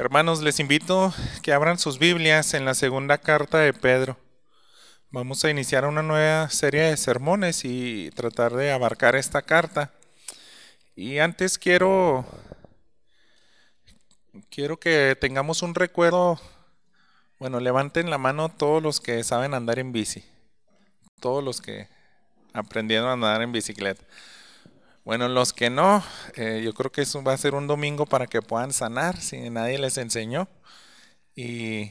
Hermanos, les invito que abran sus Biblias en la segunda carta de Pedro. Vamos a iniciar una nueva serie de sermones y tratar de abarcar esta carta. Y antes quiero que tengamos un recuerdo. Bueno, levanten la mano todos los que saben andar en bici. Todos los que aprendieron a andar en bicicleta. Bueno, los que no, yo creo que eso va a ser un domingo para que puedan sanar si nadie les enseñó. Y,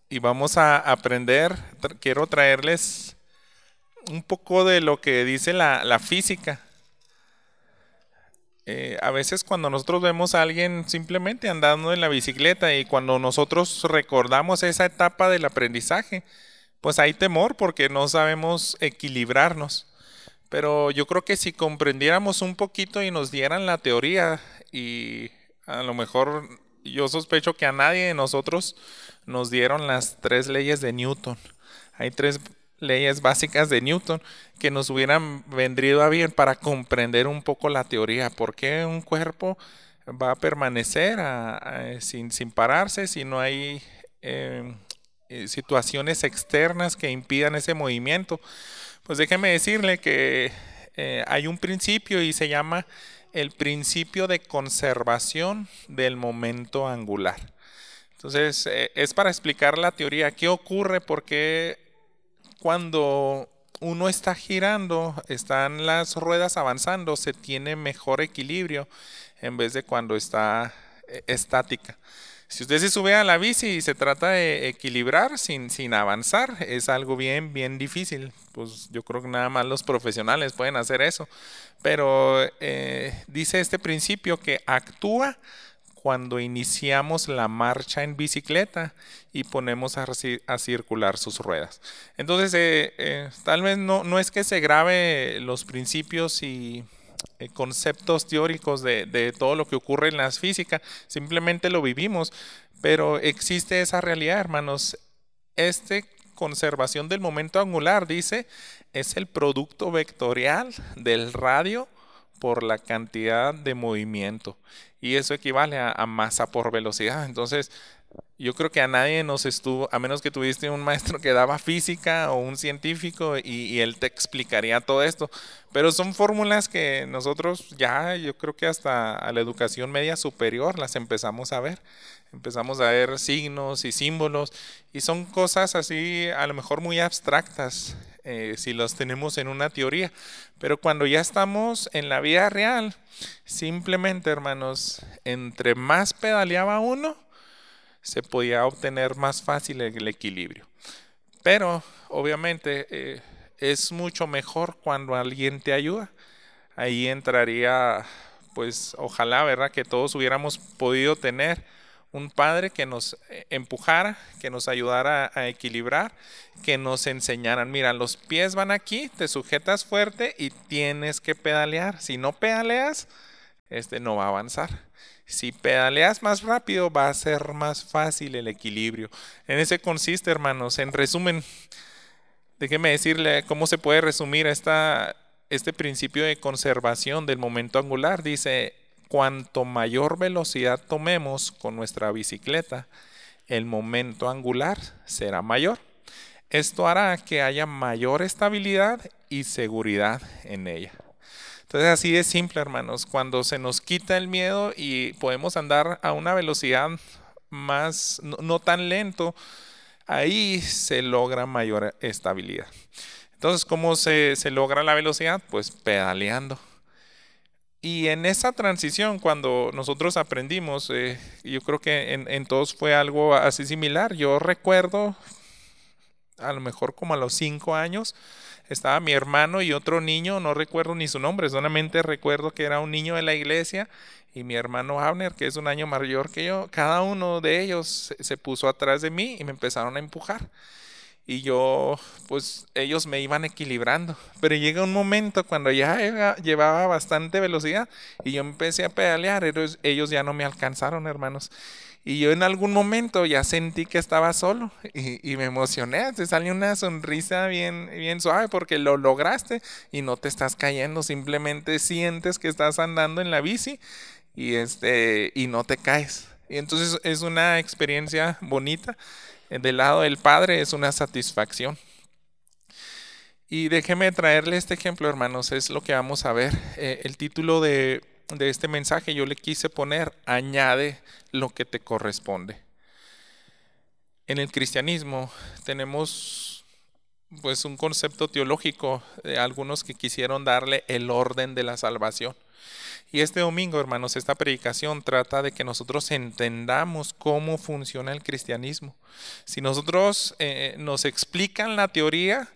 y vamos a aprender. Quiero traerles un poco de lo que dice la física. A veces cuando nosotros vemos a alguien simplemente andando en la bicicleta y cuando nosotros recordamos esa etapa del aprendizaje, pues hay temor porque no sabemos equilibrarnos. Pero yo creo que si comprendiéramos un poquito y nos dieran la teoría, y a lo mejor yo sospecho que a nadie de nosotros nos dieron las 3 leyes de Newton. Hay 3 leyes básicas de Newton que nos hubieran vendrido a bien para comprender un poco la teoría. ¿Por qué un cuerpo va a permanecer sin pararse si no hay situaciones externas que impidan ese movimiento? Pues déjeme decirle que hay un principio y se llama el principio de conservación del momento angular. Entonces, es para explicar la teoría. ¿Qué ocurre? Porque cuando uno está girando, están las ruedas avanzando, se tiene mejor equilibrio en vez de cuando está estática. Si usted se sube a la bici y se trata de equilibrar sin avanzar, es algo bien difícil. Pues yo creo que nada más los profesionales pueden hacer eso. Pero dice este principio que actúa cuando iniciamos la marcha en bicicleta y ponemos a circular sus ruedas. Entonces, tal vez no es que se grabe los principios y conceptos teóricos de todo lo que ocurre en la física, simplemente lo vivimos, pero existe esa realidad, hermanos. Conservación del momento angular, dice, es el producto vectorial del radio por la cantidad de movimiento, y eso equivale a masa por velocidad. Entonces, yo creo que a nadie nos estuvo, a menos que tuviste un maestro que daba física o un científico y él te explicaría todo esto. Pero son fórmulas que nosotros ya, yo creo que hasta a la educación media superior las empezamos a ver. Empezamos a ver signos y símbolos y son cosas así a lo mejor muy abstractas si los tenemos en una teoría. Pero cuando ya estamos en la vida real, simplemente, hermanos, entre más pedaleaba uno, se podía obtener más fácil el equilibrio. Pero obviamente es mucho mejor cuando alguien te ayuda. Ahí entraría, pues ojalá, ¿verdad?, que todos hubiéramos podido tener un padre que nos empujara, que nos ayudara a equilibrar, que nos enseñaran, mira, los pies van aquí, te sujetas fuerte y tienes que pedalear. Si no pedaleas, no va a avanzar. Si pedaleas más rápido, va a ser más fácil el equilibrio. En ese consiste, hermanos. En resumen, déjeme decirle cómo se puede resumir este principio de conservación del momento angular. Dice, cuanto mayor velocidad tomemos con nuestra bicicleta, el momento angular será mayor. Esto hará que haya mayor estabilidad y seguridad en ella. Entonces así de simple, hermanos, cuando se nos quita el miedo y podemos andar a una velocidad más, no tan lento, ahí se logra mayor estabilidad. Entonces, ¿cómo se logra la velocidad? Pues pedaleando. Y en esa transición, cuando nosotros aprendimos, yo creo que en todos fue algo así similar. Yo recuerdo, a lo mejor como a los 5 años, estaba mi hermano y otro niño, no recuerdo ni su nombre, solamente recuerdo que era un niño de la iglesia, y mi hermano Abner, que es un año mayor que yo. Cada uno de ellos se puso atrás de mí y me empezaron a empujar. Y yo, pues ellos me iban equilibrando. Pero llega un momento cuando ya llevaba bastante velocidad y yo empecé a pedalear, ellos ya no me alcanzaron, hermanos. Y yo en algún momento ya sentí que estaba solo y me emocioné. Te salió una sonrisa bien suave porque lo lograste y no te estás cayendo. Simplemente sientes que estás andando en la bici y no te caes. Y entonces es una experiencia bonita. Del lado del Padre es una satisfacción. Y déjeme traerle este ejemplo, hermanos, es lo que vamos a ver. El título de este mensaje yo le quise poner, añade lo que te corresponde. En el cristianismo tenemos pues un concepto teológico de algunos que quisieron darle el orden de la salvación. Y este domingo, hermanos, esta predicación trata de que nosotros entendamos cómo funciona el cristianismo. Si nosotros nos explican la teoría,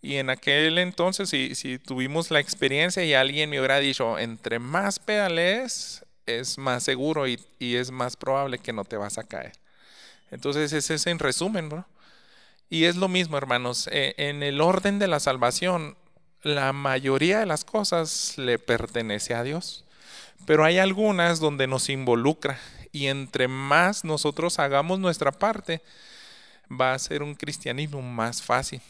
y en aquel entonces, si tuvimos la experiencia y alguien me hubiera dicho, entre más pedalees, es más seguro y es más probable que no te vas a caer. Entonces, ese es en resumen, ¿no? Y es lo mismo, hermanos, en el orden de la salvación, la mayoría de las cosas le pertenece a Dios. Pero hay algunas donde nos involucra y entre más nosotros hagamos nuestra parte, va a ser un cristianismo más fácil.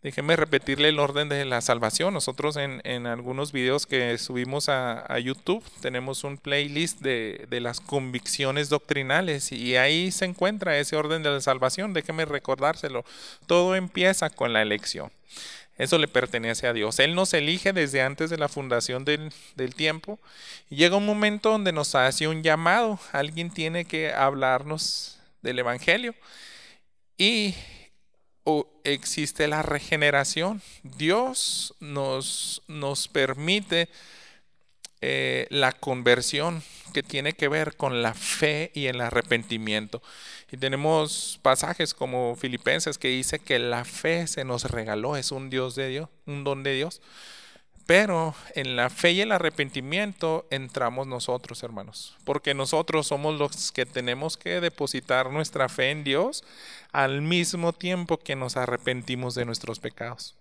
Déjeme repetirle el orden de la salvación. Nosotros en algunos videos que subimos a YouTube tenemos un playlist de las convicciones doctrinales y ahí se encuentra ese orden de la salvación. Déjeme recordárselo. Todo empieza con la elección. Eso le pertenece a Dios. Él nos elige desde antes de la fundación del tiempo. Y llega un momento donde nos hace un llamado. Alguien tiene que hablarnos del Evangelio. Y existe la regeneración. Dios nos permite la conversión que tiene que ver con la fe y el arrepentimiento. Y tenemos pasajes como Filipenses que dice que la fe se nos regaló, es un Dios de Dios, un don de Dios. Pero en la fe y el arrepentimiento entramos nosotros, hermanos, porque nosotros somos los que tenemos que depositar nuestra fe en Dios al mismo tiempo que nos arrepentimos de nuestros pecados.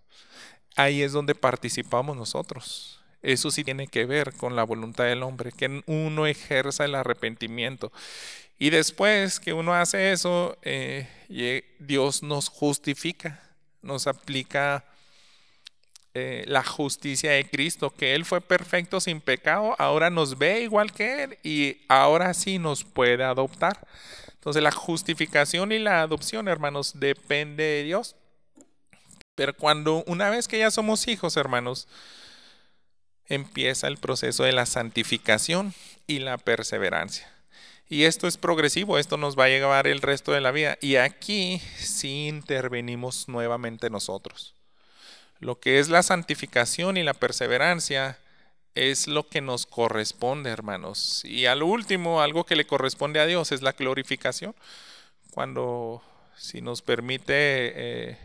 Ahí es donde participamos nosotros. Eso sí tiene que ver con la voluntad del hombre, que uno ejerza el arrepentimiento. Y después que uno hace eso, Dios nos justifica, nos aplica la justicia de Cristo, que Él fue perfecto sin pecado, ahora nos ve igual que Él y ahora sí nos puede adoptar. Entonces la justificación y la adopción, hermanos, depende de Dios. Pero una vez que ya somos hijos, hermanos, empieza el proceso de la santificación y la perseverancia. Y esto es progresivo, esto nos va a llevar el resto de la vida. Y aquí sí intervenimos nuevamente nosotros. Lo que es la santificación y la perseverancia es lo que nos corresponde, hermanos. Y al último, algo que le corresponde a Dios es la glorificación. Cuando, si nos permite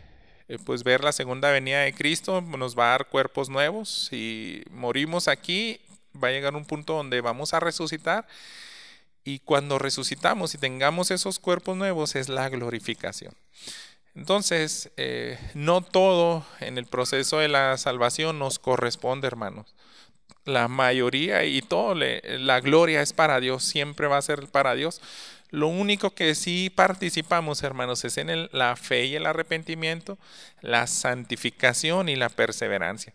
pues ver la segunda venida de Cristo, nos va a dar cuerpos nuevos. Si morimos aquí, va a llegar un punto donde vamos a resucitar. Y cuando resucitamos y tengamos esos cuerpos nuevos es la glorificación. Entonces, no todo en el proceso de la salvación nos corresponde, hermanos. La mayoría y todo, la gloria es para Dios, siempre va a ser para Dios. Lo único que sí participamos, hermanos, es en la fe y el arrepentimiento, la santificación y la perseverancia.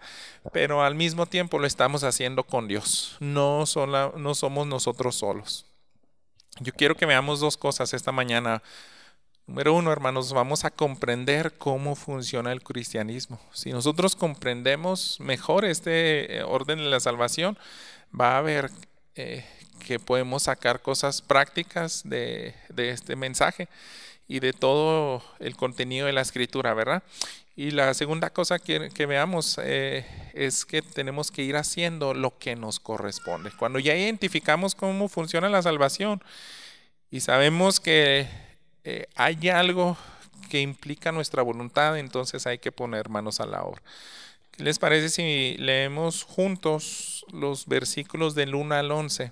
Pero al mismo tiempo lo estamos haciendo con Dios, no somos nosotros solos. Yo quiero que veamos dos cosas esta mañana. Número uno, hermanos, vamos a comprender cómo funciona el cristianismo. Si nosotros comprendemos mejor este orden de la salvación, va a haber que podemos sacar cosas prácticas de este mensaje y de todo el contenido de la escritura, ¿verdad? Y la segunda cosa que veamos es que tenemos que ir haciendo lo que nos corresponde. Cuando ya identificamos cómo funciona la salvación y sabemos que hay algo que implica nuestra voluntad, entonces hay que poner manos a la obra. ¿Qué les parece si leemos juntos los versículos del 1 al 11?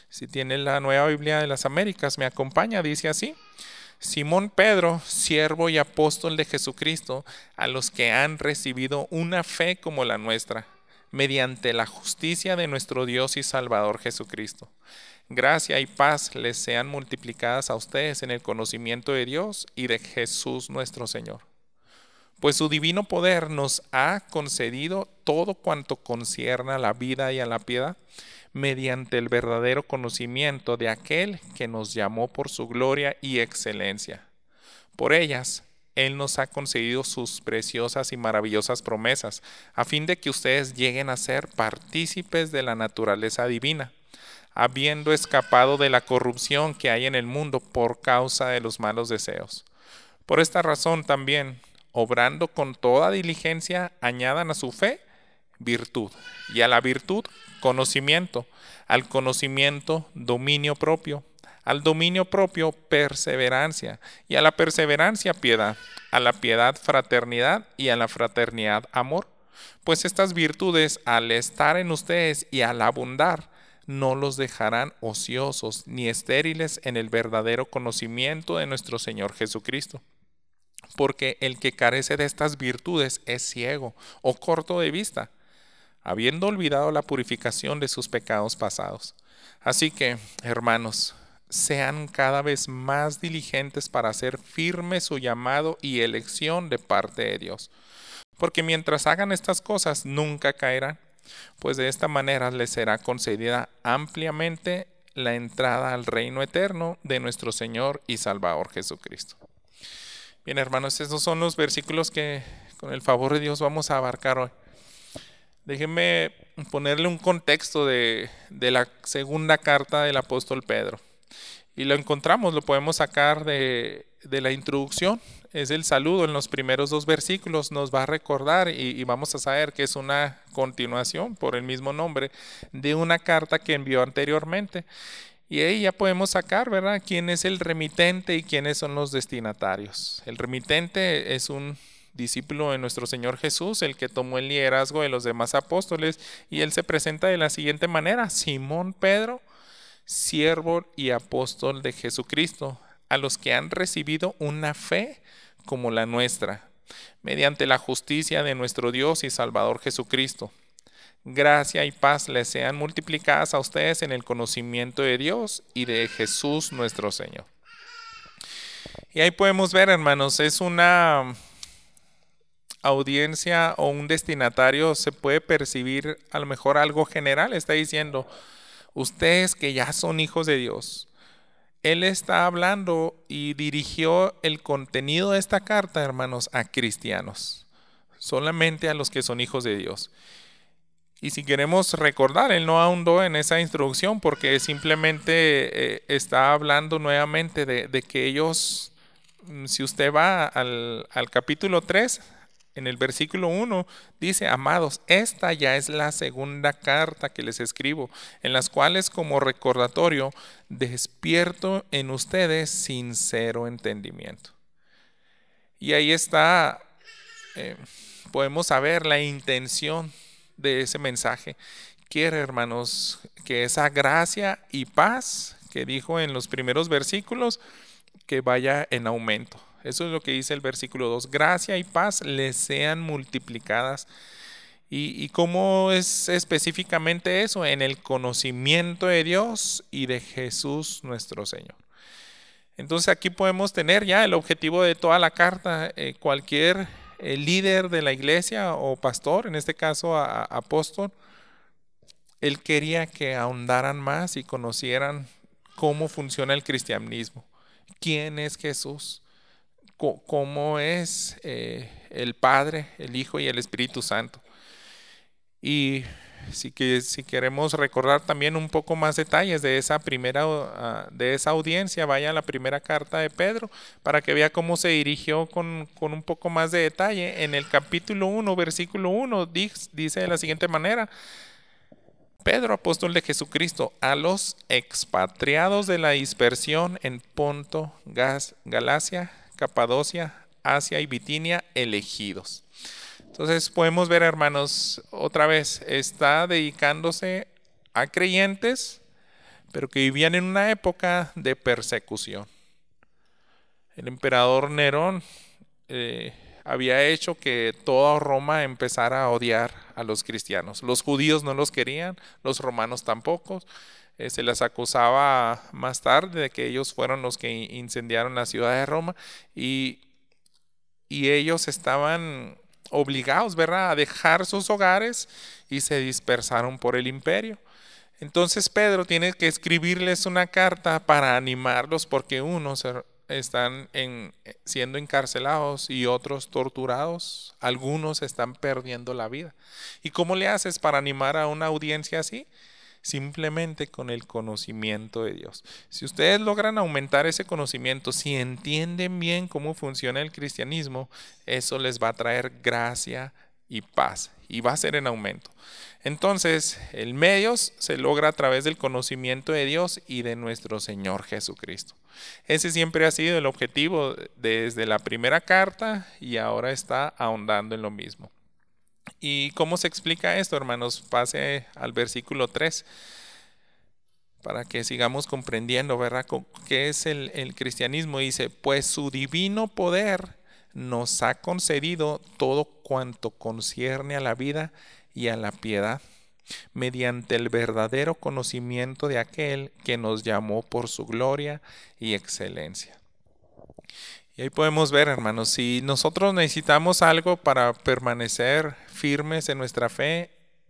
Si tiene la Nueva Biblia de las Américas, me acompaña, dice así: Simón Pedro, siervo y apóstol de Jesucristo, a los que han recibido una fe como la nuestra, mediante la justicia de nuestro Dios y Salvador Jesucristo. Gracia y paz les sean multiplicadas a ustedes en el conocimiento de Dios y de Jesús nuestro Señor. Pues su divino poder nos ha concedido todo cuanto concierne a la vida y a la piedad, mediante el verdadero conocimiento de aquel que nos llamó por su gloria y excelencia. Por ellas, Él nos ha concedido sus preciosas y maravillosas promesas, a fin de que ustedes lleguen a ser partícipes de la naturaleza divina, habiendo escapado de la corrupción que hay en el mundo por causa de los malos deseos. Por esta razón también, obrando con toda diligencia, añadan a su fe virtud, y a la virtud conocimiento, al conocimiento dominio propio, al dominio propio perseverancia, y a la perseverancia piedad, a la piedad fraternidad, y a la fraternidad amor. Pues estas virtudes, al estar en ustedes y al abundar, no los dejarán ociosos ni estériles en el verdadero conocimiento de nuestro Señor Jesucristo. Porque el que carece de estas virtudes es ciego o corto de vista, habiendo olvidado la purificación de sus pecados pasados. Así que, hermanos, sean cada vez más diligentes para hacer firme su llamado y elección de parte de Dios. Porque mientras hagan estas cosas, nunca caerán, pues de esta manera les será concedida ampliamente la entrada al reino eterno de nuestro Señor y Salvador Jesucristo. Bien, hermanos, estos son los versículos que con el favor de Dios vamos a abarcar hoy. Déjenme ponerle un contexto de la segunda carta del apóstol Pedro. Y lo encontramos, lo podemos sacar de la introducción. Es el saludo en los primeros 2 versículos. Nos va a recordar y vamos a saber que es una continuación por el mismo nombre de una carta que envió anteriormente. Y ahí ya podemos sacar, ¿verdad?, quién es el remitente y quiénes son los destinatarios. El remitente es un discípulo de nuestro Señor Jesús, el que tomó el liderazgo de los demás apóstoles, y él se presenta de la siguiente manera: Simón Pedro, siervo y apóstol de Jesucristo, a los que han recibido una fe como la nuestra, mediante la justicia de nuestro Dios y Salvador Jesucristo. Gracia y paz les sean multiplicadas a ustedes en el conocimiento de Dios y de Jesús nuestro Señor. Y ahí podemos ver, hermanos, es una audiencia o un destinatario, se puede percibir a lo mejor algo general. Está diciendo, ustedes que ya son hijos de Dios. Él está hablando y dirigió el contenido de esta carta, hermanos, a cristianos, solamente a los que son hijos de Dios. Y si queremos recordar, él no ahondó en esa introducción porque simplemente está hablando nuevamente de que ellos, si usted va al capítulo 3, en el versículo 1, dice: amados, esta ya es la segunda carta que les escribo, en las cuales como recordatorio despierto en ustedes sincero entendimiento. Y ahí está, podemos saber la intención de ese mensaje. Quiere, hermanos, que esa gracia y paz que dijo en los primeros versículos, que vaya en aumento. Eso es lo que dice el versículo 2. Gracia y paz les sean multiplicadas. ¿Y cómo es específicamente eso? En el conocimiento de Dios y de Jesús nuestro Señor. Entonces aquí podemos tener ya el objetivo de toda la carta. Cualquier líder de la iglesia o pastor, en este caso apóstol, él quería que ahondaran más y conocieran cómo funciona el cristianismo. ¿Quién es Jesús? ¿Cómo es el Padre, el Hijo y el Espíritu Santo? Y si queremos recordar también un poco más detalles de esa de esa audiencia, vaya a la primera carta de Pedro para que vea cómo se dirigió con un poco más de detalle. En el capítulo 1, versículo 1, dice de la siguiente manera: Pedro, apóstol de Jesucristo, a los expatriados de la dispersión en Ponto, Galacia, Capadocia, Asia y Bitinia, elegidos. Entonces podemos ver, hermanos, otra vez está dedicándose a creyentes, pero que vivían en una época de persecución. El emperador Nerón había hecho que toda Roma empezara a odiar a los cristianos. Los judíos no los querían, los romanos tampoco. Se les acusaba más tarde de que ellos fueron los que incendiaron la ciudad de Roma, y ellos estaban obligados, ¿verdad?, a dejar sus hogares y se dispersaron por el imperio. Entonces Pedro tiene que escribirles una carta para animarlos porque unos están siendo encarcelados y otros torturados. Algunos están perdiendo la vida. ¿Y cómo le haces para animar a una audiencia así? Simplemente con el conocimiento de Dios. Si ustedes logran aumentar ese conocimiento, si entienden bien cómo funciona el cristianismo, eso les va a traer gracia y paz, y va a ser en aumento. Entonces, el medio se logra a través del conocimiento de Dios y de nuestro Señor Jesucristo. Ese siempre ha sido el objetivo desde la primera carta y ahora está ahondando en lo mismo. ¿Y cómo se explica esto, hermanos? Pase al versículo 3 para que sigamos comprendiendo, ¿verdad? ¿Qué es el cristianismo? Dice, pues su divino poder nos ha concedido todo cuanto concierne a la vida y a la piedad, mediante el verdadero conocimiento de aquel que nos llamó por su gloria y excelencia. Y ahí podemos ver, hermanos, si nosotros necesitamos algo para permanecer firmes en nuestra fe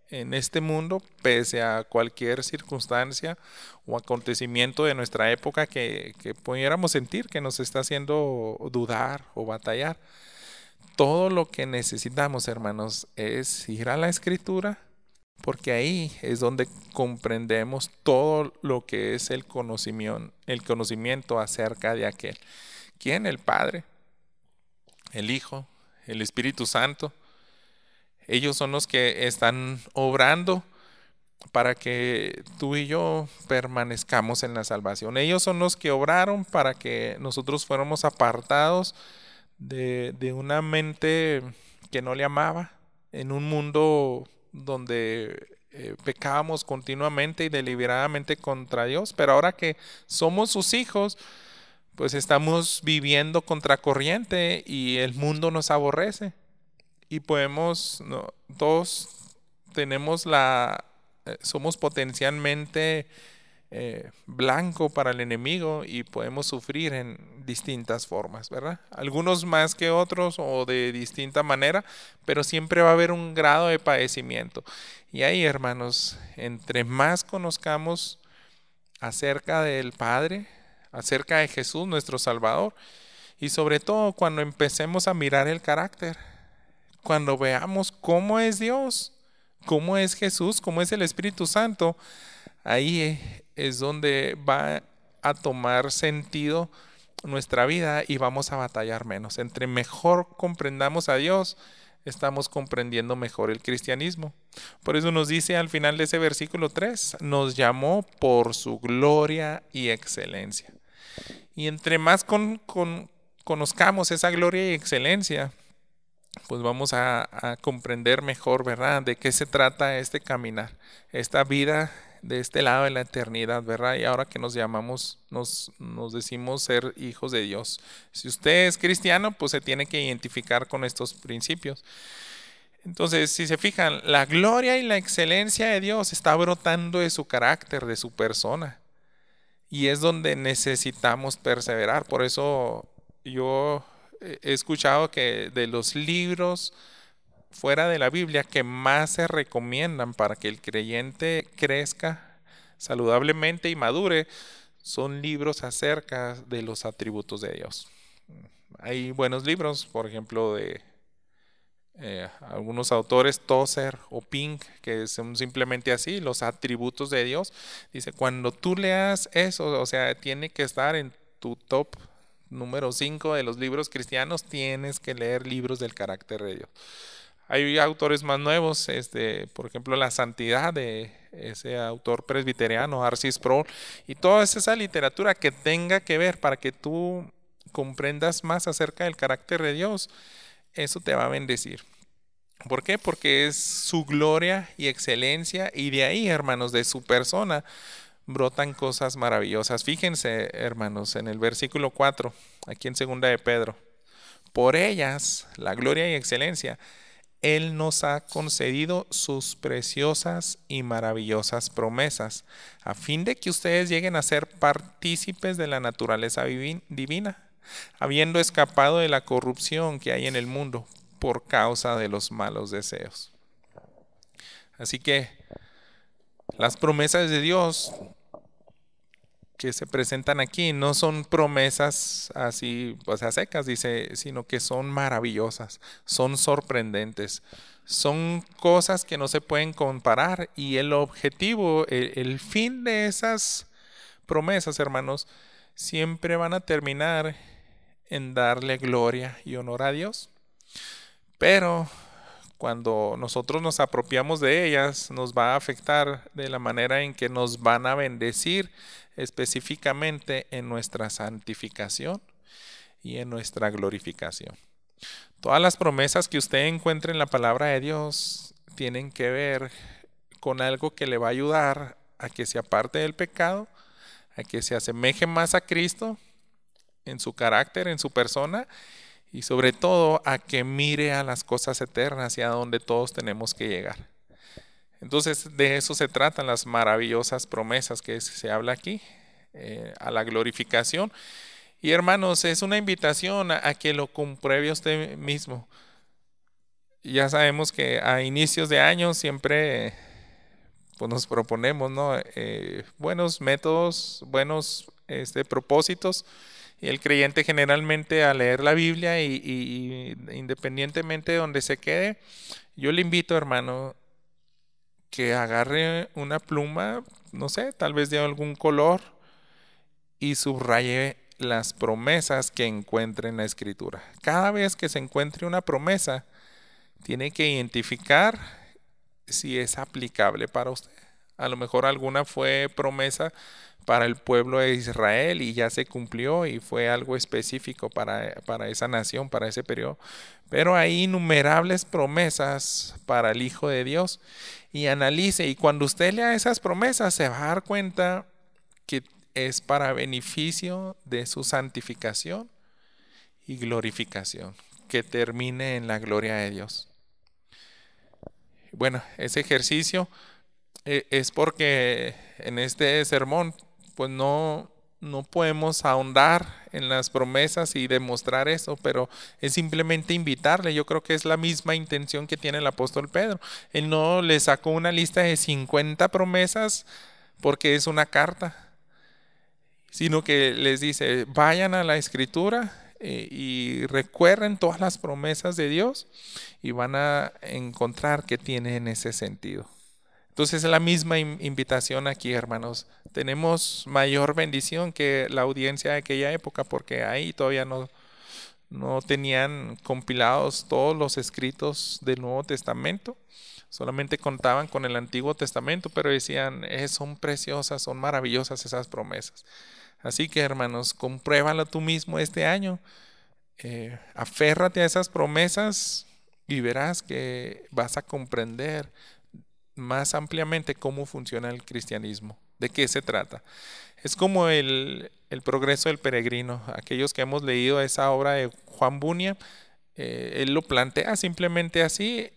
en este mundo, pese a cualquier circunstancia o acontecimiento de nuestra época que pudiéramos sentir que nos está haciendo dudar o batallar, todo lo que necesitamos, hermanos, es ir a la Escritura, porque ahí es donde comprendemos todo lo que es el conocimiento acerca de aquel. ¿Quién? El Padre, el Hijo, el Espíritu Santo. Ellos son los que están obrando para que tú y yo permanezcamos en la salvación. Ellos son los que obraron para que nosotros fuéramos apartados de una mente que no le amaba, en un mundo donde pecábamos continuamente y deliberadamente contra Dios, pero ahora que somos sus hijos, pues estamos viviendo contracorriente y el mundo nos aborrece. Y podemos, no, todos tenemos somos potencialmente blanco para el enemigo y podemos sufrir en distintas formas, ¿verdad? Algunos más que otros o de distinta manera, pero siempre va a haber un grado de padecimiento. Y ahí, hermanos, entre más conozcamos acerca del Padre, acerca de Jesús, nuestro Salvador, y sobre todo cuando empecemos a mirar el carácter, cuando veamos cómo es Dios, cómo es Jesús, cómo es el Espíritu Santo, ahí es donde va a tomar sentido nuestra vida y vamos a batallar menos. Entre mejor comprendamos a Dios, estamos comprendiendo mejor el cristianismo. Por eso nos dice al final de ese versículo 3, nos llamó por su gloria y excelencia. Y entre más conozcamos esa gloria y excelencia, pues vamos a comprender mejor, ¿verdad?, de qué se trata este caminar, esta vida de este lado de la eternidad, ¿verdad? Y ahora que nos llamamos, nos decimos ser hijos de Dios. Si usted es cristiano, pues se tiene que identificar con estos principios. Entonces, si se fijan, la gloria y la excelencia de Dios está brotando de su carácter, de su persona. Y es donde necesitamos perseverar. Por eso yo he escuchado que de los libros fuera de la Biblia que más se recomiendan para que el creyente crezca saludablemente y madure, son libros acerca de los atributos de Dios. Hay buenos libros, por ejemplo, de algunos autores, Tozer o Pink, que son simplemente así, los atributos de Dios. Dice, cuando tú leas eso, o sea, tiene que estar en tu top número 5 de los libros cristianos, tienes que leer libros del carácter de Dios. Hay autores más nuevos, por ejemplo, La Santidad de ese autor presbiteriano, R.C. Sproul, y toda esa literatura que tenga que ver para que tú comprendas más acerca del carácter de Dios, eso te va a bendecir. ¿Por qué? Porque es su gloria y excelencia, y de ahí, hermanos, de su persona, brotan cosas maravillosas. Fíjense, hermanos, en el versículo 4, aquí en 2 de Pedro, por ellas, la gloria y excelencia, Él nos ha concedido sus preciosas y maravillosas promesas, a fin de que ustedes lleguen a ser partícipes de la naturaleza divina, habiendo escapado de la corrupción que hay en el mundo por causa de los malos deseos. Así que Las promesas de Dios que se presentan aquí no son promesas así, pues a secas, dice, sino que son maravillosas, son sorprendentes, son cosas que no se pueden comparar y el objetivo, el fin de esas promesas, hermanos, siempre van a terminar en darle gloria y honor a Dios. Pero cuando nosotros nos apropiamos de ellas, nos va a afectar de la manera en que nos van a bendecir específicamente en nuestra santificación y en nuestra glorificación. Todas las promesas que usted encuentre en la palabra de Dios tienen que ver con algo que le va a ayudar a que se aparte del pecado, a que se asemeje más a Cristo en su carácter, en su persona, y sobre todo a que mire a las cosas eternas y a donde todos tenemos que llegar. Entonces de eso se tratan las maravillosas promesas que se habla aquí, a la glorificación. Y hermanos, es una invitación a que lo compruebe usted mismo. Ya sabemos que a inicios de año siempre pues nos proponemos, ¿no? Buenos métodos, buenos propósitos. Y el creyente generalmente al leer la Biblia y independientemente de donde se quede, yo le invito, hermano, que agarre una pluma, no sé, tal vez de algún color y subraye las promesas que encuentre en la Escritura. Cada vez que se encuentre una promesa, tiene que identificar si es aplicable para usted. A lo mejor alguna fue promesa para el pueblo de Israel y ya se cumplió y fue algo específico para esa nación, para ese periodo. Pero hay innumerables promesas para el Hijo de Dios. Y analice, y cuando usted lea esas promesas se va a dar cuenta que es para beneficio de su santificación y glorificación, que termine en la gloria de Dios. Bueno, ese ejercicio es porque en este sermón pues no podemos ahondar en las promesas y demostrar eso, pero es simplemente invitarle. Yo creo que es la misma intención que tiene el apóstol Pedro. Él no le sacó una lista de 50 promesas porque es una carta, sino que les dice, vayan a la Escritura y recuerden todas las promesas de Dios y van a encontrar que tienen ese sentido. Entonces es la misma invitación aquí, hermanos. Tenemos mayor bendición que la audiencia de aquella época porque ahí todavía no tenían compilados todos los escritos del Nuevo Testamento. Solamente contaban con el Antiguo Testamento, pero decían, son preciosas, son maravillosas esas promesas. Así que, hermanos, compruébalo tú mismo este año. Aférrate a esas promesas y verás que vas a comprender más ampliamente cómo funciona el cristianismo, de qué se trata. Es como el progreso del peregrino. Aquellos que hemos leído esa obra de Juan Bunyan, él lo plantea simplemente así.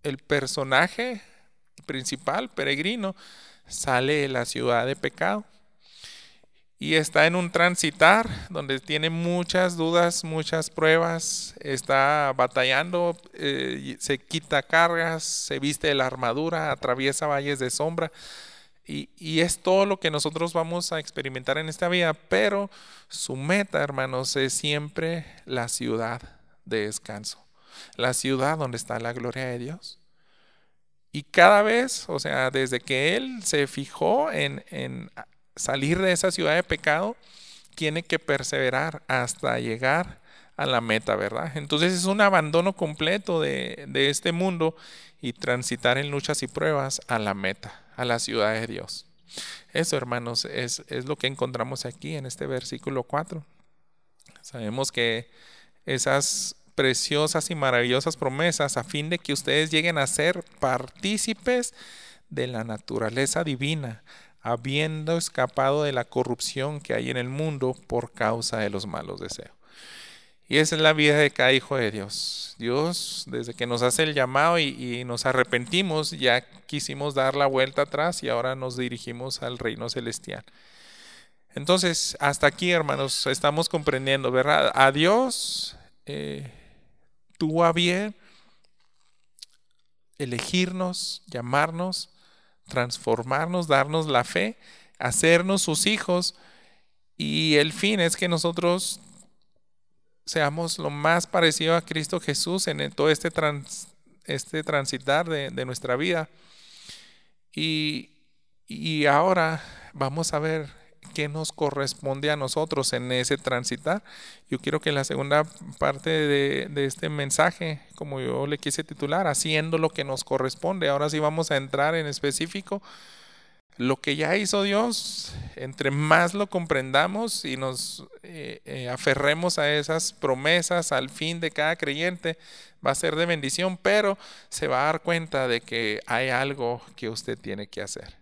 El personaje principal, peregrino, sale de la ciudad de pecado y está en un transitar donde tiene muchas dudas, muchas pruebas, está batallando, se quita cargas, se viste de la armadura, atraviesa valles de sombra y es todo lo que nosotros vamos a experimentar en esta vida, pero su meta, hermanos, es siempre la ciudad de descanso, la ciudad donde está la gloria de Dios. Y cada vez, o sea, desde que él se fijó en salir de esa ciudad de pecado, tiene que perseverar hasta llegar a la meta, ¿verdad? Entonces es un abandono completo de este mundo y transitar en luchas y pruebas a la meta, a la ciudad de Dios. Eso, hermanos, es lo que encontramos aquí en este versículo 4. Sabemos que esas preciosas y maravillosas promesas a fin de que ustedes lleguen a ser partícipes de la naturaleza divina, habiendo escapado de la corrupción que hay en el mundo por causa de los malos deseos. Y esa es la vida de cada hijo de Dios. Dios, desde que nos hace el llamado y nos arrepentimos, ya quisimos dar la vuelta atrás y ahora nos dirigimos al reino celestial. Entonces, hasta aquí, hermanos, estamos comprendiendo, ¿verdad? A Dios tuvo a bien elegirnos, llamarnos, transformarnos, darnos la fe, hacernos sus hijos, y el fin es que nosotros seamos lo más parecido a Cristo Jesús en todo este transitar de nuestra vida. Y ahora vamos a ver qué nos corresponde a nosotros en ese transitar. Yo quiero que la segunda parte de este mensaje, como yo le quise titular, haciendo lo que nos corresponde. Ahora sí vamos a entrar en específico. Lo que ya hizo Dios, entre más lo comprendamos y nos aferremos a esas promesas al fin de cada creyente, va a ser de bendición, pero se va a dar cuenta de que hay algo que usted tiene que hacer.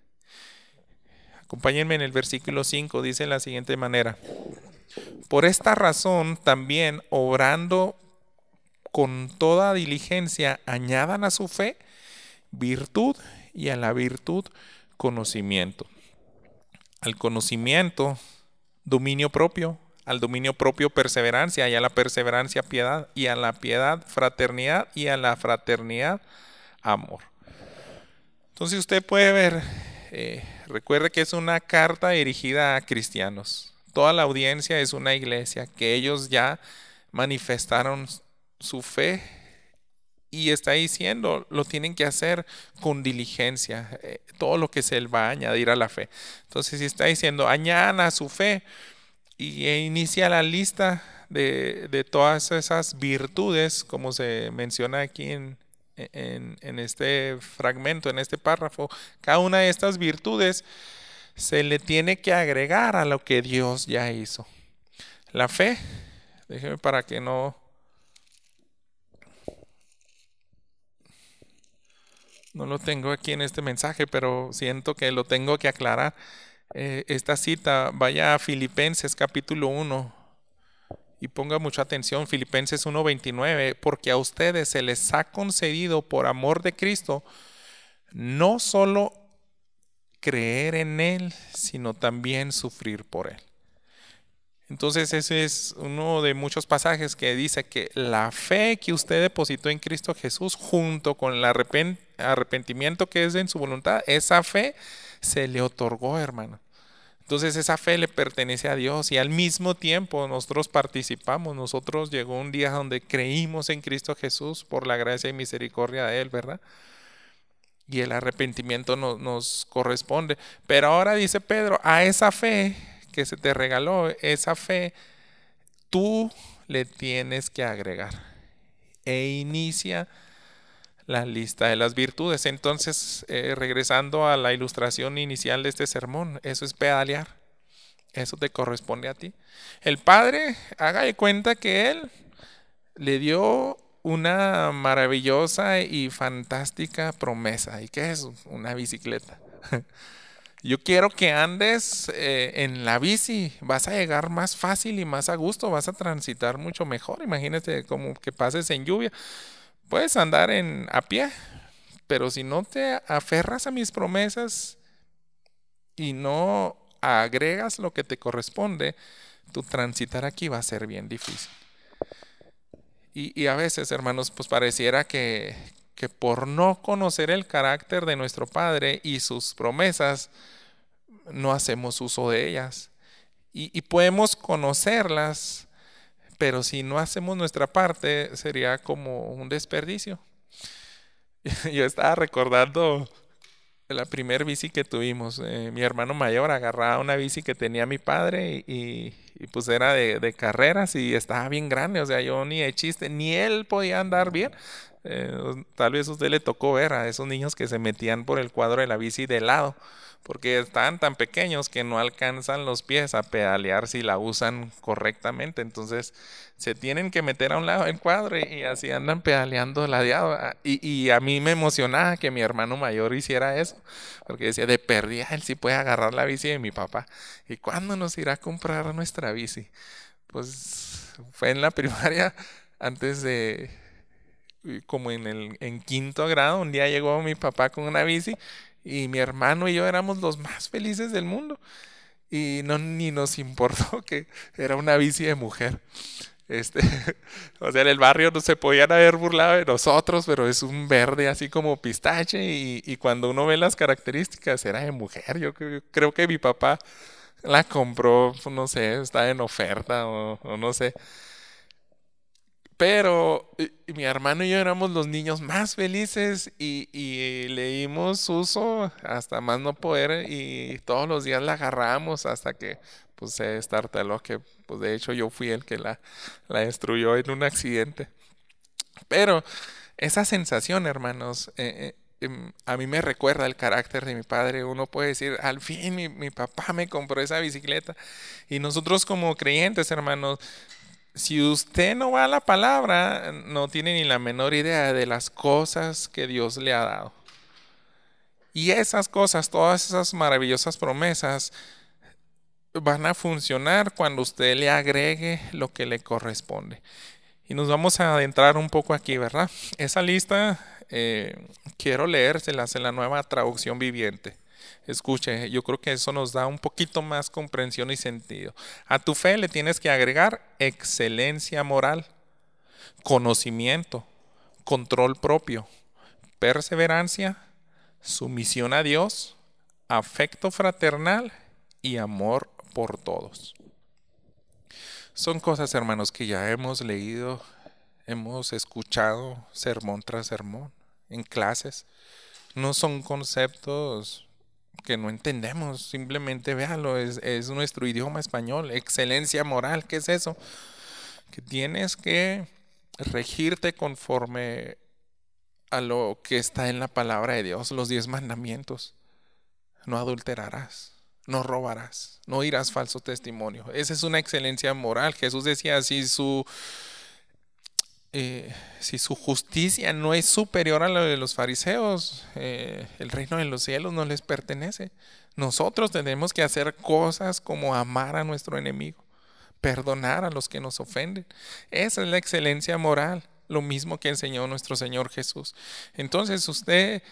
Acompáñenme en el versículo 5, dice de la siguiente manera: por esta razón también, obrando con toda diligencia, añadan a su fe virtud, y a la virtud conocimiento, al conocimiento dominio propio, al dominio propio perseverancia, y a la perseverancia piedad, y a la piedad fraternidad, y a la fraternidad amor. Entonces usted puede ver, recuerde que es una carta dirigida a cristianos. Toda la audiencia es una iglesia, que ellos ya manifestaron su fe, y está diciendo, lo tienen que hacer con diligencia, todo lo que se le va a añadir a la fe. Entonces, si está diciendo, añadan a su fe, y inicia la lista de todas esas virtudes, como se menciona aquí en este fragmento, en este párrafo, cada una de estas virtudes se le tiene que agregar a lo que Dios ya hizo. La fe, déjeme para que no lo tengo aquí en este mensaje, pero siento que lo tengo que aclarar. Esta cita, vaya a Filipenses capítulo 1 y ponga mucha atención. Filipenses 1:29, porque a ustedes se les ha concedido por amor de Cristo no solo creer en Él, sino también sufrir por Él. Entonces ese es uno de muchos pasajes que dice que la fe que usted depositó en Cristo Jesús, junto con el arrepentimiento que es en su voluntad, esa fe se le otorgó, hermano. Entonces esa fe le pertenece a Dios, y al mismo tiempo nosotros participamos. Nosotros llegó un día donde creímos en Cristo Jesús por la gracia y misericordia de Él, ¿verdad? Y el arrepentimiento nos corresponde. Pero ahora dice Pedro, a esa fe que se te regaló, esa fe tú le tienes que agregar, e inicia la lista de las virtudes. Entonces, regresando a la ilustración inicial de este sermón, eso es pedalear. Eso te corresponde a ti. El Padre, haga de cuenta que Él le dio una maravillosa y fantástica promesa. ¿Y qué es? Una bicicleta. Yo quiero que andes en la bici, vas a llegar más fácil y más a gusto, vas a transitar mucho mejor. Imagínate como que pases en lluvia. Puedes andar a pie, pero si no te aferras a mis promesas y no agregas lo que te corresponde, tu transitar aquí va a ser bien difícil. Y a veces, hermanos, pues pareciera que por no conocer el carácter de nuestro Padre y sus promesas, no hacemos uso de ellas. Y podemos conocerlas, pero si no hacemos nuestra parte, sería como un desperdicio. Yo estaba recordando la primer bici que tuvimos. Mi hermano mayor agarraba una bici que tenía mi padre, y pues era de carreras, y estaba bien grande. O sea, yo ni de chiste, ni él podía andar bien. Tal vez a usted le tocó ver a esos niños que se metían por el cuadro de la bici de lado, porque están tan pequeños que no alcanzan los pies a pedalear si la usan correctamente. Entonces se tienen que meter a un lado del cuadro, y así andan pedaleando ladeado. Y a mí me emocionaba que mi hermano mayor hiciera eso, porque decía, de perdida él sí puede agarrar la bici de mi papá. ¿Y cuándo nos irá a comprar nuestra bici? Pues fue en la primaria, antes de, como en quinto grado. Un día llegó mi papá con una bici, y mi hermano y yo éramos los más felices del mundo, y ni nos importó que era una bici de mujer. Este, o sea, en el barrio no se podían haber burlado de nosotros, pero es un verde así como pistache y cuando uno ve las características era de mujer. Creo que mi papá la compró, pues, no sé, está en oferta o no sé. Pero y mi hermano y yo éramos los niños más felices y le dimos uso hasta más no poder y todos los días la agarramos hasta que pues se destartaló, que pues de hecho yo fui el que la destruyó en un accidente. Pero esa sensación, hermanos, a mí me recuerda el carácter de mi padre. Uno puede decir, al fin mi papá me compró esa bicicleta. Y nosotros como creyentes, hermanos, si usted no va a la palabra, no tiene ni la menor idea de las cosas que Dios le ha dado. Y esas cosas, todas esas maravillosas promesas, van a funcionar cuando usted le agregue lo que le corresponde. Y nos vamos a adentrar un poco aquí, ¿verdad? Esa lista quiero leérselas en la nueva traducción viviente. Escuche, yo creo que eso nos da un poquito más comprensión y sentido. A tu fe le tienes que agregar excelencia moral, conocimiento, control propio, perseverancia, sumisión a Dios, afecto fraternal y amor por todos. Son cosas, hermanos, que ya hemos leído, hemos escuchado sermón tras sermón en clases. No son conceptos que no entendemos, simplemente véalo, es nuestro idioma español. Excelencia moral, ¿qué es eso? Que tienes que regirte conforme a lo que está en la palabra de Dios, los 10 mandamientos. No adulterarás, no robarás, no dirás falso testimonio. Esa es una excelencia moral. Jesús decía, si su justicia no es superior a la de los fariseos, el reino de los cielos no les pertenece. Nosotros tenemos que hacer cosas como amar a nuestro enemigo, perdonar a los que nos ofenden. Esa es la excelencia moral, lo mismo que enseñó nuestro Señor Jesús. Entonces usted,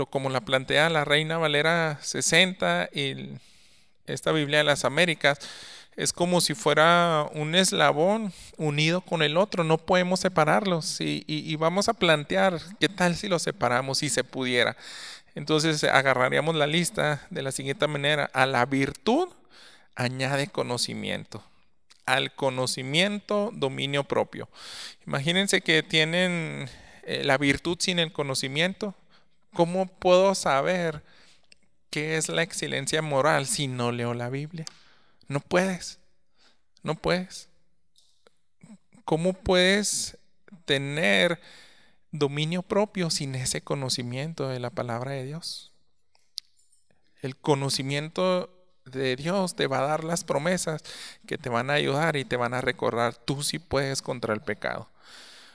como la plantea la Reina Valera 60 y esta Biblia de las Américas, es como si fuera un eslabón unido con el otro, no podemos separarlos y vamos a plantear qué tal si los separamos, si se pudiera. Entonces agarraríamos la lista de la siguiente manera: a la virtud añade conocimiento, al conocimiento dominio propio. Imagínense que tienen la virtud sin el conocimiento. ¿Cómo puedo saber qué es la excelencia moral si no leo la Biblia? No puedes, no puedes. ¿Cómo puedes tener dominio propio sin ese conocimiento de la palabra de Dios? El conocimiento de Dios te va a dar las promesas que te van a ayudar y te van a recordar, tú sí puedes contra el pecado.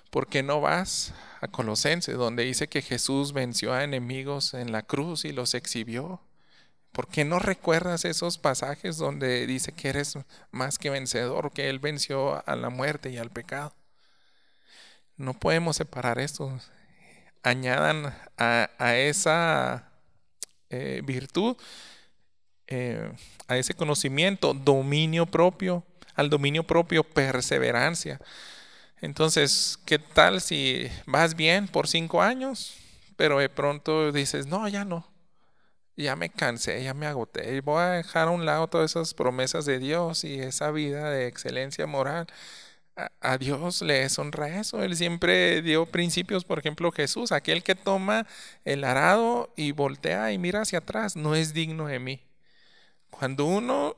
¿Por qué no vas a Colosenses, donde dice que Jesús venció a enemigos en la cruz y los exhibió? ¿Por qué no recuerdas esos pasajes donde dice que eres más que vencedor, que Él venció a la muerte y al pecado? No podemos separar esto. Añadan a esa virtud, a ese conocimiento, dominio propio, al dominio propio, perseverancia. Entonces, ¿qué tal si vas bien por 5 años, pero de pronto dices, no, ya no? Ya me cansé, ya me agoté y voy a dejar a un lado todas esas promesas de Dios y esa vida de excelencia moral. A Dios le deshonra eso. Él siempre dio principios, por ejemplo, Jesús, aquel que toma el arado y voltea y mira hacia atrás, no es digno de mí. Cuando uno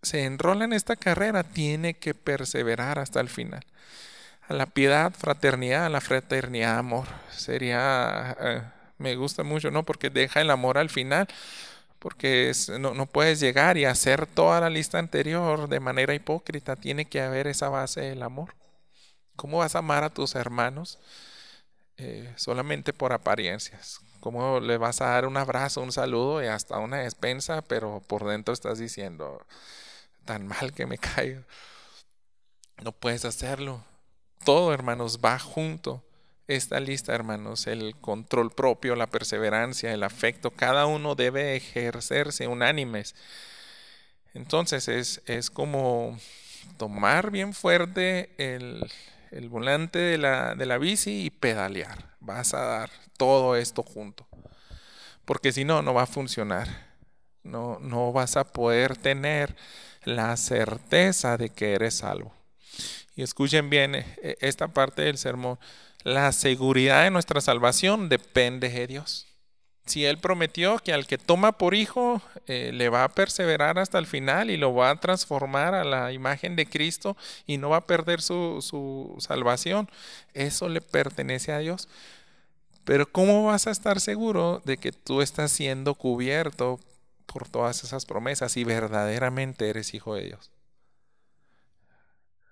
se enrola en esta carrera, tiene que perseverar hasta el final. A la piedad, fraternidad, a la fraternidad, amor. Me gusta mucho, ¿no? Porque deja el amor al final, porque no puedes llegar y hacer toda la lista anterior de manera hipócrita. Tiene que haber esa base del amor. ¿Cómo vas a amar a tus hermanos solamente por apariencias? ¿Cómo le vas a dar un abrazo, un saludo y hasta una despensa, pero por dentro estás diciendo, tan mal que me caigo? No puedes hacerlo. Todo, hermanos, va junto. Esta lista, hermanos, el control propio, la perseverancia, el afecto, cada uno debe ejercerse unánimes. Entonces es como tomar bien fuerte el volante de la bici y pedalear. Vas a dar todo esto junto. Porque si no, no va a funcionar. No, no vas a poder tener la certeza de que eres salvo. Y escuchen bien esta parte del sermón. La seguridad de nuestra salvación depende de Dios. Si Él prometió que al que toma por hijo le va a perseverar hasta el final y lo va a transformar a la imagen de Cristo y no va a perder su salvación, eso le pertenece a Dios. Pero ¿cómo vas a estar seguro de que tú estás siendo cubierto por todas esas promesas y verdaderamente eres hijo de Dios?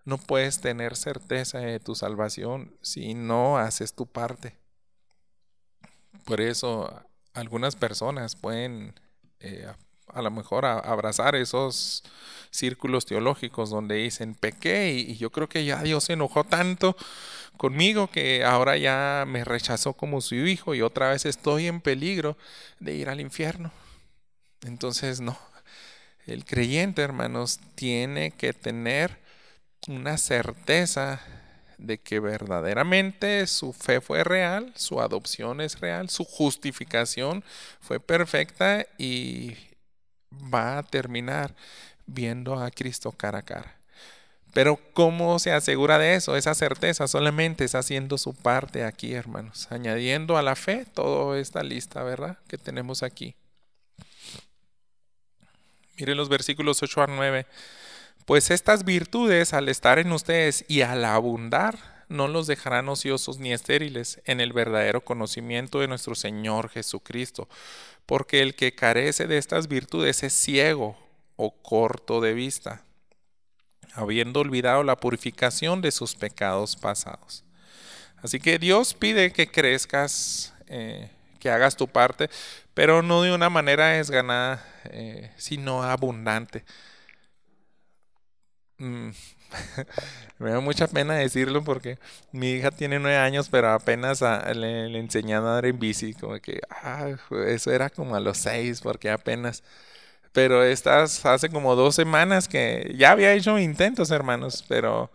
No puedes tener certeza de tu salvación si no haces tu parte. Por eso algunas personas pueden a lo mejor abrazar esos círculos teológicos donde dicen pequé y yo creo que ya Dios se enojó tanto conmigo que ahora ya me rechazó como su hijo y otra vez estoy en peligro de ir al infierno. Entonces no, el creyente, hermanos, tiene que tener una certeza de que verdaderamente su fe fue real, su adopción es real, su justificación fue perfecta y va a terminar viendo a Cristo cara a cara. Pero ¿cómo se asegura de eso? Esa certeza solamente es haciendo su parte aquí, hermanos, añadiendo a la fe toda esta lista, ¿verdad? Que tenemos aquí. Miren los versículos 8 a 9. Pues estas virtudes, al estar en ustedes y al abundar, no los dejarán ociosos ni estériles en el verdadero conocimiento de nuestro Señor Jesucristo, porque el que carece de estas virtudes es ciego o corto de vista, habiendo olvidado la purificación de sus pecados pasados. Así que Dios pide que crezcas, que hagas tu parte, pero no de una manera desganada, sino abundante. Me da mucha pena decirlo porque mi hija tiene 9 años, pero apenas le enseñé a andar en bici, como que eso era como a los 6, porque apenas. Pero estas hace como 2 semanas que ya había hecho intentos, hermanos, pero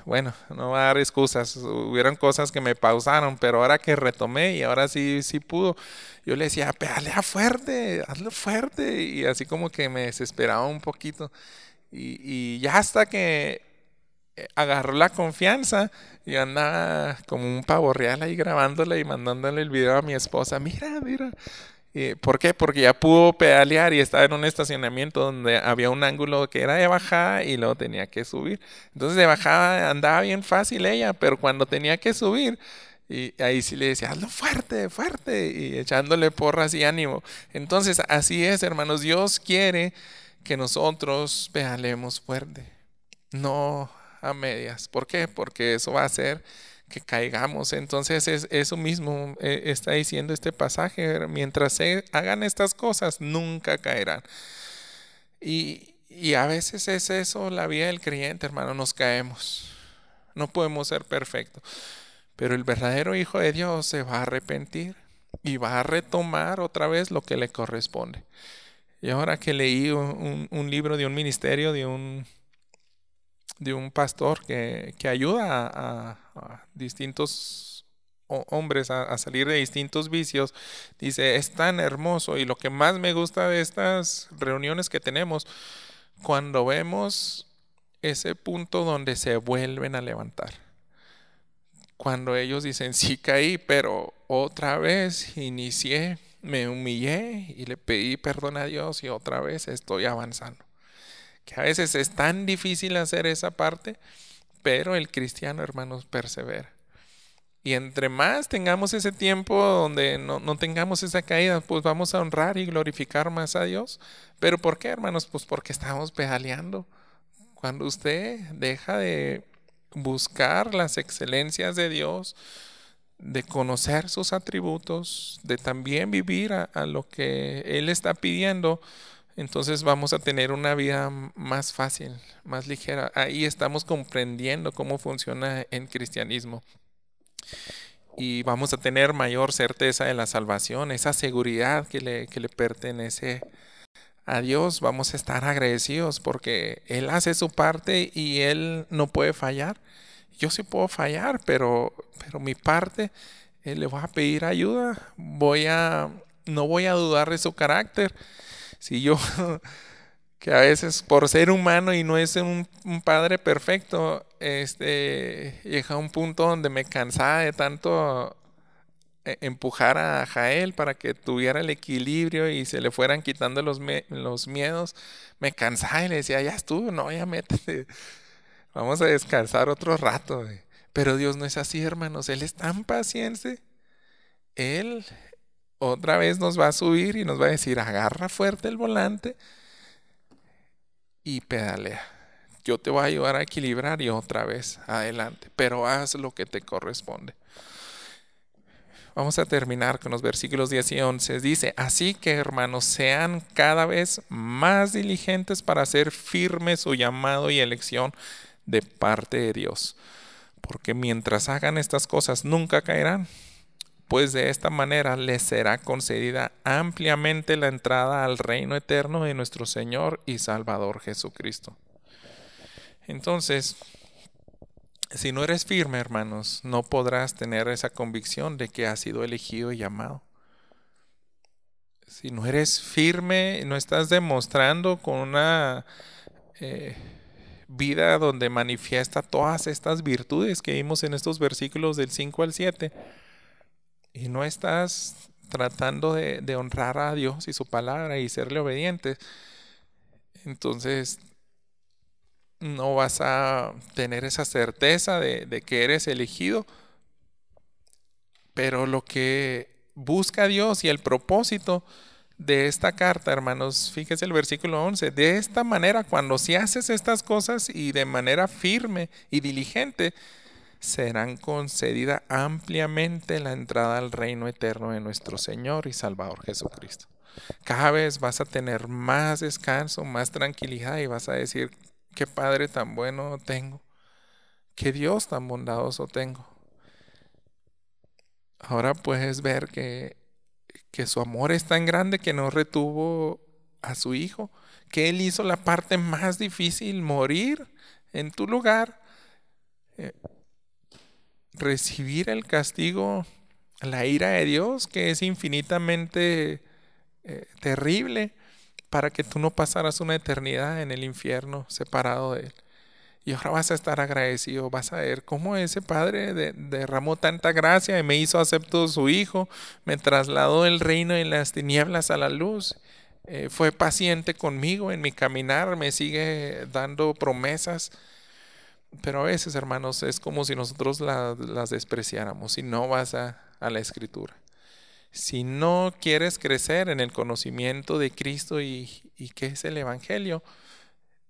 bueno, no va a dar excusas. Hubieron cosas que me pausaron, pero ahora que retomé y ahora sí, sí pudo, yo le decía, pedalea fuerte, hazlo fuerte, y así como que me desesperaba un poquito. Y ya hasta que agarró la confianza y andaba como un pavo real ahí grabándole y mandándole el video a mi esposa. Mira, mira. ¿Por qué? Porque ya pudo pedalear y estaba en un estacionamiento donde había un ángulo que era de bajada y luego tenía que subir. Entonces de bajada andaba bien fácil ella, pero cuando tenía que subir, y ahí sí le decía, hazlo fuerte, fuerte, y echándole porras y ánimo. Entonces así es, hermanos, Dios quiere que nosotros pedalemos fuerte, no a medias. ¿Por qué? Porque eso va a hacer que caigamos. Entonces es eso mismo está diciendo este pasaje. Mientras se hagan estas cosas, nunca caerán. Y a veces es eso la vida del creyente, hermano. Nos caemos. No podemos ser perfectos. Pero el verdadero Hijo de Dios se va a arrepentir y va a retomar otra vez lo que le corresponde. Y ahora que leí un libro de un ministerio, de un pastor que ayuda a distintos hombres a salir de distintos vicios, dice, es tan hermoso y lo que más me gusta de estas reuniones que tenemos, cuando vemos ese punto donde se vuelven a levantar. Cuando ellos dicen, sí caí, pero otra vez inicié, me humillé y le pedí perdón a Dios y otra vez estoy avanzando. Que a veces es tan difícil hacer esa parte, pero el cristiano, hermanos, persevera. Y entre más tengamos ese tiempo donde no tengamos esa caída, pues vamos a honrar y glorificar más a Dios. ¿Pero por qué, hermanos? Pues porque estamos pedaleando. Cuando usted deja de buscar las excelencias de Dios, de conocer sus atributos, de también vivir a lo que Él está pidiendo, entonces vamos a tener una vida más fácil, más ligera. Ahí estamos comprendiendo cómo funciona el cristianismo. Y vamos a tener mayor certeza de la salvación, esa seguridad que le pertenece a Dios, vamos a estar agradecidos porque Él hace su parte y Él no puede fallar. Yo sí puedo fallar, pero mi parte, le voy a pedir ayuda. No voy a dudar de su carácter. Si yo, que a veces por ser humano y no es un padre perfecto, llega a un punto donde me cansaba de tanto empujar a Jael para que tuviera el equilibrio y se le fueran quitando los miedos. Me cansaba y le decía, ya estuvo, no, ya métete, vamos a descansar otro rato. Pero Dios no es así, hermanos, Él es tan paciente. Él otra vez nos va a subir y nos va a decir, agarra fuerte el volante y pedalea. Yo te voy a ayudar a equilibrar y otra vez adelante, pero haz lo que te corresponde. Vamos a terminar con los versículos 10 y 11. Dice, así que hermanos, sean cada vez más diligentes para hacer firme su llamado y elección de parte de Dios. Porque mientras hagan estas cosas nunca caerán, pues de esta manera les será concedida ampliamente la entrada al reino eterno de nuestro Señor y Salvador Jesucristo. Entonces, si no eres firme, hermanos, no podrás tener esa convicción de que has sido elegido y llamado. Si no eres firme, no estás demostrando con una vida donde manifiesta todas estas virtudes que vimos en estos versículos del 5 al 7, y no estás tratando de honrar a Dios y su palabra y serle obediente, entonces no vas a tener esa certeza de que eres elegido. Pero lo que busca Dios y el propósito de esta carta, hermanos, fíjese el versículo 11, de esta manera, cuando si haces estas cosas y de manera firme y diligente, serán concedida ampliamente la entrada al reino eterno de nuestro Señor y Salvador Jesucristo. Cada vez vas a tener más descanso, más tranquilidad y vas a decir, qué Padre tan bueno tengo, qué Dios tan bondadoso tengo. Ahora puedes ver que su amor es tan grande que no retuvo a su hijo, que Él hizo la parte más difícil, morir en tu lugar, recibir el castigo, la ira de Dios, que es infinitamente terrible, para que tú no pasaras una eternidad en el infierno separado de Él. Y ahora vas a estar agradecido, vas a ver cómo ese Padre derramó tanta gracia y me hizo acepto su Hijo, me trasladó del reino de las tinieblas a la luz, fue paciente conmigo en mi caminar, me sigue dando promesas. Pero a veces, hermanos, es como si nosotros las despreciáramos. Si no vas a la Escritura, si no quieres crecer en el conocimiento de Cristo y qué es el Evangelio,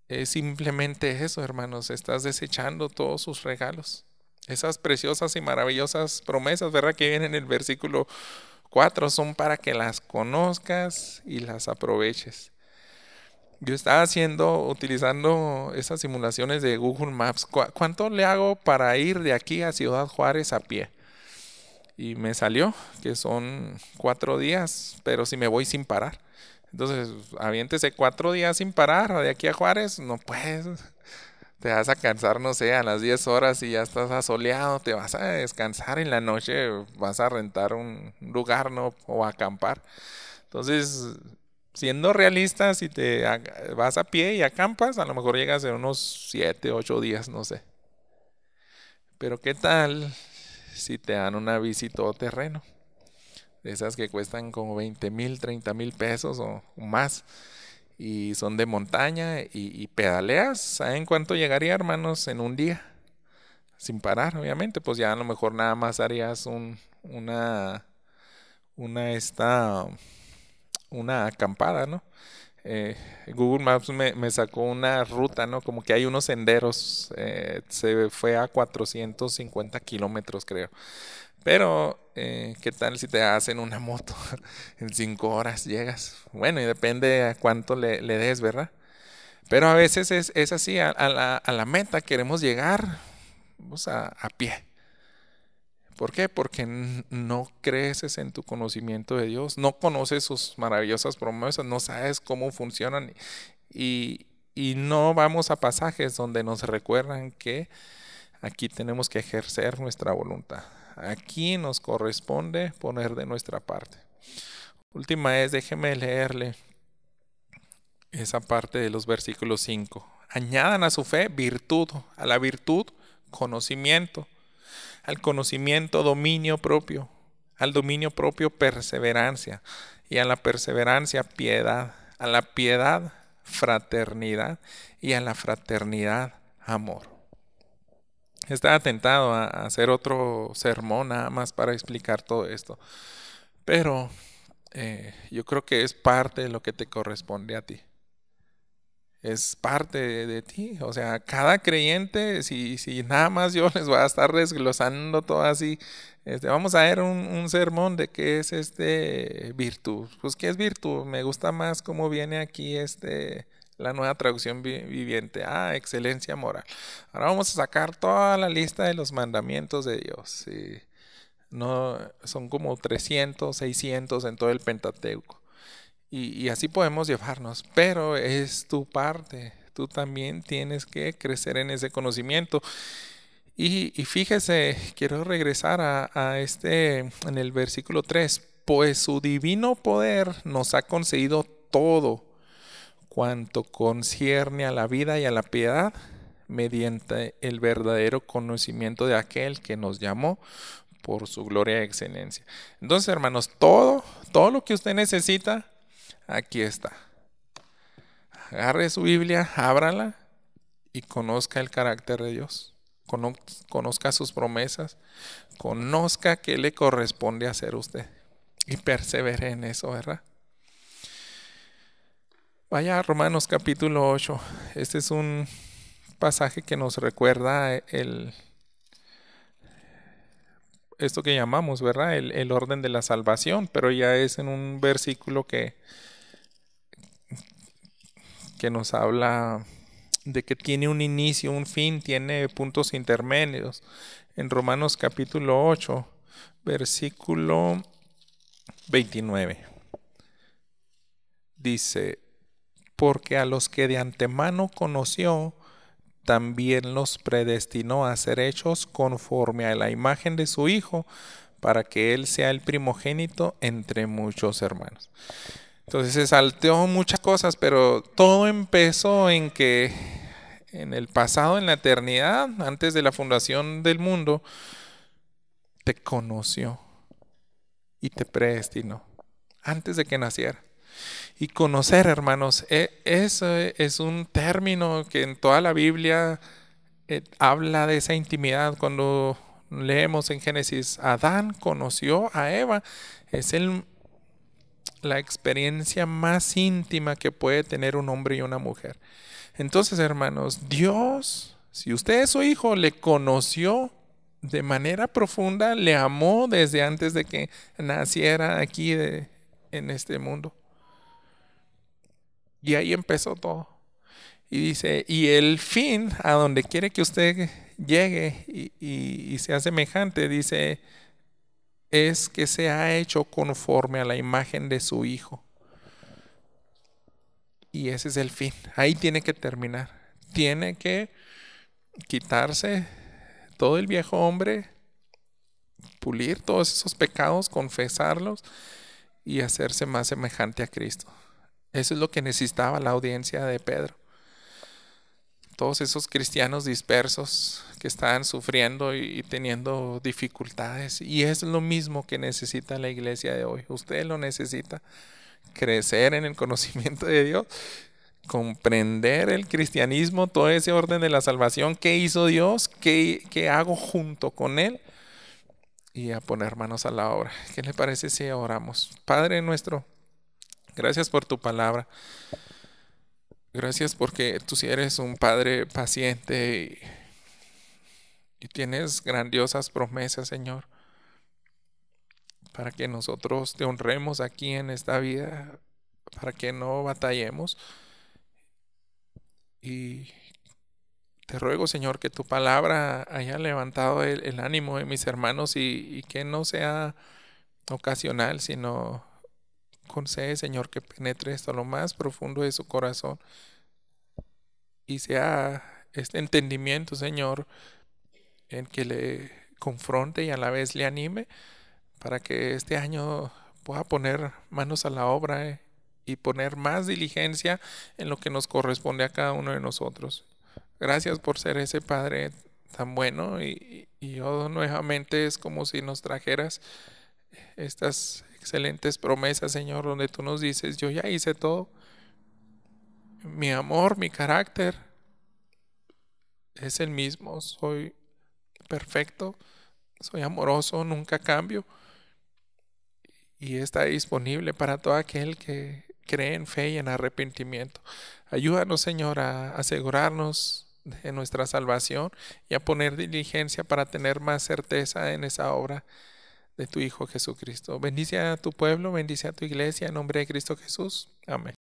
es simplemente eso, hermanos, estás desechando todos sus regalos, esas preciosas y maravillosas promesas, ¿verdad? Que vienen en el versículo 4, son para que las conozcas y las aproveches. Yo estaba utilizando esas simulaciones de Google Maps. ¿Cuánto le hago para ir de aquí a Ciudad Juárez a pie? Y me salió que son 4 días, pero si me voy sin parar. Entonces, aviéntese 4 días sin parar de aquí a Juárez, no puedes. Te vas a cansar, no sé, a las 10 horas y ya estás asoleado, te vas a descansar en la noche, vas a rentar un lugar, ¿no? O acampar. Entonces, siendo realistas, si vas a pie y acampas, a lo mejor llegas en unos 7, 8 días, no sé. Pero ¿qué tal si te dan una bici todoterreno? De esas que cuestan como 20,000, 30,000 pesos o más. Y son de montaña y pedaleas. ¿Saben cuánto llegaría, hermanos, en un día? Sin parar, obviamente. Pues ya a lo mejor nada más harías una acampada, ¿no? Google Maps me sacó una ruta, ¿no? Como que hay unos senderos. Se fue a 450 kilómetros, creo. Pero, ¿qué tal si te hacen una moto? En 5 horas llegas. Bueno, y depende a cuánto le des, ¿verdad? Pero a veces es así, a la meta queremos llegar, vamos a pie. ¿Por qué? Porque no creces en tu conocimiento de Dios, no conoces sus maravillosas promesas, no sabes cómo funcionan y, y no vamos a pasajes donde nos recuerdan que aquí tenemos que ejercer nuestra voluntad. Aquí nos corresponde poner de nuestra parte. Última es, déjeme leerle esa parte de los versículos 5. Añadan a su fe virtud, a la virtud conocimiento, al conocimiento dominio propio, al dominio propio perseverancia y a la perseverancia piedad, a la piedad fraternidad y a la fraternidad amor. Estaba tentado a hacer otro sermón nada más para explicar todo esto, pero yo creo que es parte de lo que te corresponde a ti. Es parte de ti. O sea, cada creyente, si nada más yo les voy a estar desglosando todo así, vamos a ver un sermón de qué es virtud. Pues qué es virtud. Me gusta más cómo viene aquí la nueva traducción viviente. Excelencia moral. Ahora vamos a sacar toda la lista de los mandamientos de Dios. Sí. No, son como 300, 600 en todo el Pentateuco. Y así podemos llevarnos, pero es tu parte. Tú también tienes que crecer en ese conocimiento. Y fíjese, quiero regresar en el versículo 3. Pues su divino poder nos ha concedido todo cuanto concierne a la vida y a la piedad, mediante el verdadero conocimiento de aquel que nos llamó por su gloria y excelencia. Entonces, hermanos, todo lo que usted necesita, aquí está. Agarre su Biblia, ábrala y conozca el carácter de Dios. Conozca sus promesas. Conozca qué le corresponde hacer a usted. Y persevere en eso, ¿verdad? Vaya a Romanos capítulo 8. Este es un pasaje que nos recuerda esto que llamamos, ¿verdad? El orden de la salvación, pero ya es en un versículo que nos habla de que tiene un inicio, un fin, tiene puntos intermedios. En Romanos capítulo 8, versículo 29, dice, porque a los que de antemano conoció, también los predestinó a ser hechos conforme a la imagen de su Hijo, para que Él sea el primogénito entre muchos hermanos. Entonces se salteó muchas cosas, pero todo empezó en que en el pasado, en la eternidad, antes de la fundación del mundo, te conoció y te predestinó antes de que naciera. Y conocer, hermanos, eso es un término que en toda la Biblia habla de esa intimidad. Cuando leemos en Génesis, Adán conoció a Eva, es la experiencia más íntima que puede tener un hombre y una mujer. Entonces, hermanos, Dios, si usted es su hijo, le conoció de manera profunda, le amó desde antes de que naciera aquí en este mundo. Y ahí empezó todo. Y dice, y el fin, a donde quiere que usted llegue y sea semejante, dice, es que sea hecho conforme a la imagen de su Hijo. Y ese es el fin. Ahí tiene que terminar. Tiene que quitarse todo el viejo hombre, pulir todos esos pecados, confesarlos y hacerse más semejante a Cristo. Eso es lo que necesitaba la audiencia de Pedro. Todos esos cristianos dispersos que estaban sufriendo y teniendo dificultades. Y es lo mismo que necesita la iglesia de hoy. Usted lo necesita. Crecer en el conocimiento de Dios. Comprender el cristianismo, todo ese orden de la salvación. ¿Qué hizo Dios? ¿Qué hago junto con Él? Y a poner manos a la obra. ¿Qué le parece si oramos? Padre nuestro, gracias por tu palabra. Gracias porque tú sí eres un Padre paciente y tienes grandiosas promesas, Señor, para que nosotros te honremos aquí en esta vida, para que no batallemos y Te ruego, Señor, que tu palabra haya levantado el ánimo de mis hermanos y que no sea ocasional, sino concede, Señor, que penetre hasta lo más profundo de su corazón y sea este entendimiento, Señor, en que le confronte y a la vez le anime para que este año pueda poner manos a la obra y poner más diligencia en lo que nos corresponde a cada uno de nosotros. Gracias por ser ese Padre tan bueno y yo nuevamente es como si nos trajeras estas excelentes promesas, Señor, donde tú nos dices, yo ya hice todo, mi amor, mi carácter es el mismo, soy perfecto, soy amoroso, nunca cambio y está disponible para todo aquel que cree en fe y en arrepentimiento. Ayúdanos, Señor, a asegurarnos de nuestra salvación y a poner diligencia para tener más certeza en esa obra de tu Hijo Jesucristo. Bendice a tu pueblo, bendice a tu iglesia en nombre de Cristo Jesús. Amén.